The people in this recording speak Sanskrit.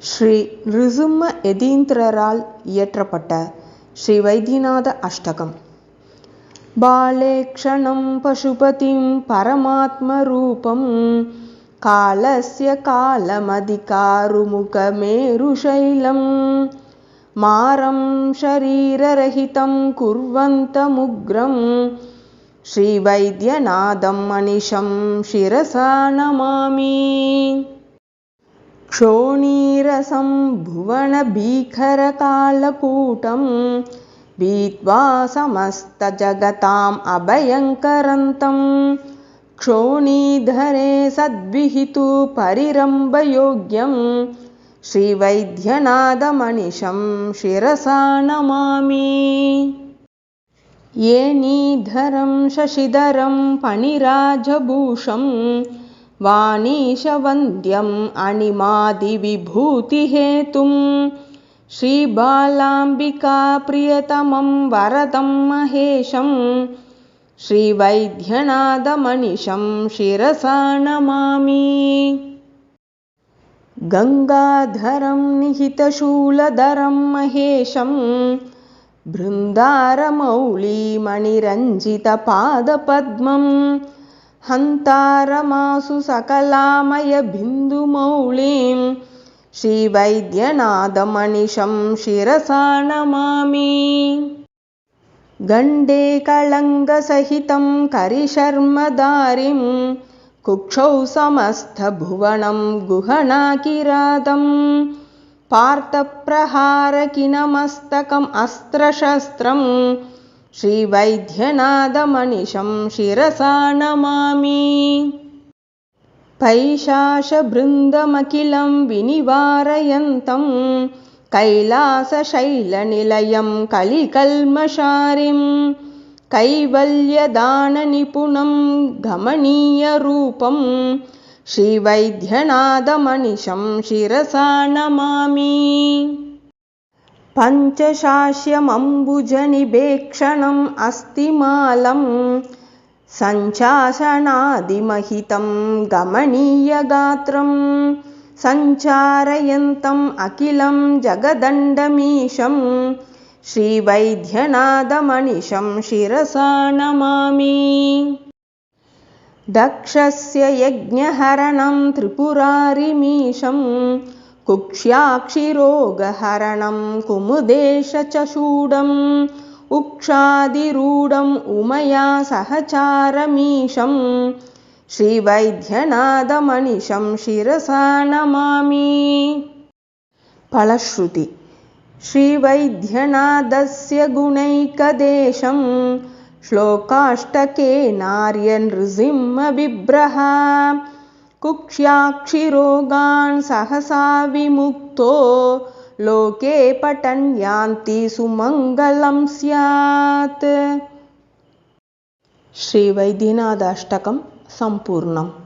ஸ்ரீ நிருசிம்ம யதீந்திரரால் இயற்றப்பட்ட ஸ்ரீ வைத்தியநாத அஷ்டகம். பாலே க்ஷணம் பசுபதிம் பரமாத்மரூபம் காலஸ்ய காலமதிகாருமுகமேருஷைலம் மாரம் ஷரீரரஹிதம் குர்வந்தமுக்ரம் ஸ்ரீவைத்யநாதம் மனிஷம் சிரசா நமாமி. क्षोणीरसं भुवनभीकरकालकूटं वीत्वा समस्तजगताम् अभयङ्करन्तं क्षोणीधरे सद्विहितु परिरम्भयोग्यं श्रीवैद्यनाथमनिशं शिरसा नमामि. येणीधरं शशिधरं फणिराजभूषं वाणीशवन्द्यम् अणिमादिविभूतिहेतुं श्रीबालाम्बिका प्रियतमं वरदं महेशं श्रीवैद्यनाथमनिशं शिरसा नमामि. गङ्गाधरं निहितशूलधरं महेशं बृन्दारमौलिमणिरञ्जितपादपद्मं हन्तारमासु सकलामयबिन्दुमौलिं श्रीवैद्यनाथमनिशं शिरसा नमामि. गण्डे कळङ्गसहितं करिशर्मधारिं कुक्षौ समस्तभुवनं गुहनाकिरातं पार्थप्रहारकिनमस्तकम् अस्त्रशस्त्रं श्रीवैद्यनाथमनिशं शिरसा नमामि. पैशाशबृन्दमखिलं विनिवारयन्तं कैलासशैलनिलयं कलिकल्मषारिं कैवल्यदाननिपुणं गमनीयरूपं श्रीवैद्यनाथमनिशं शिरसा नमामि. पञ्चशास्यमम्बुजनिभेक्षणम् अस्तिमालं सञ्चासनादिमहितं गमनीयगात्रं सञ्चारयन्तम् अखिलं जगदण्डमीशं श्रीवैद्यनाथमनिशं शिरसा नमामि. दक्षस्य यज्ञहरणं त्रिपुरारिमीशं कुक्ष्याक्षिरोगहरणं कुमुदेशचूडम् उक्षादिरूढम् उमया सहचारमीशं श्रीवैद्यनाथमनिशं शिरसा नमामि. फलश्रुति. श्रीवैद्यनाथस्य गुणैकदेशं श्लोकाष्टके नार्यनृसिंहविभ्रः कुक्ष्याक्षिरोगान् सहसा विमुक्तो लोके पठन् यान्ति सुमङ्गलं स्यात्. श्री वैद्यनाथ अष्टकं सम्पूर्णम्.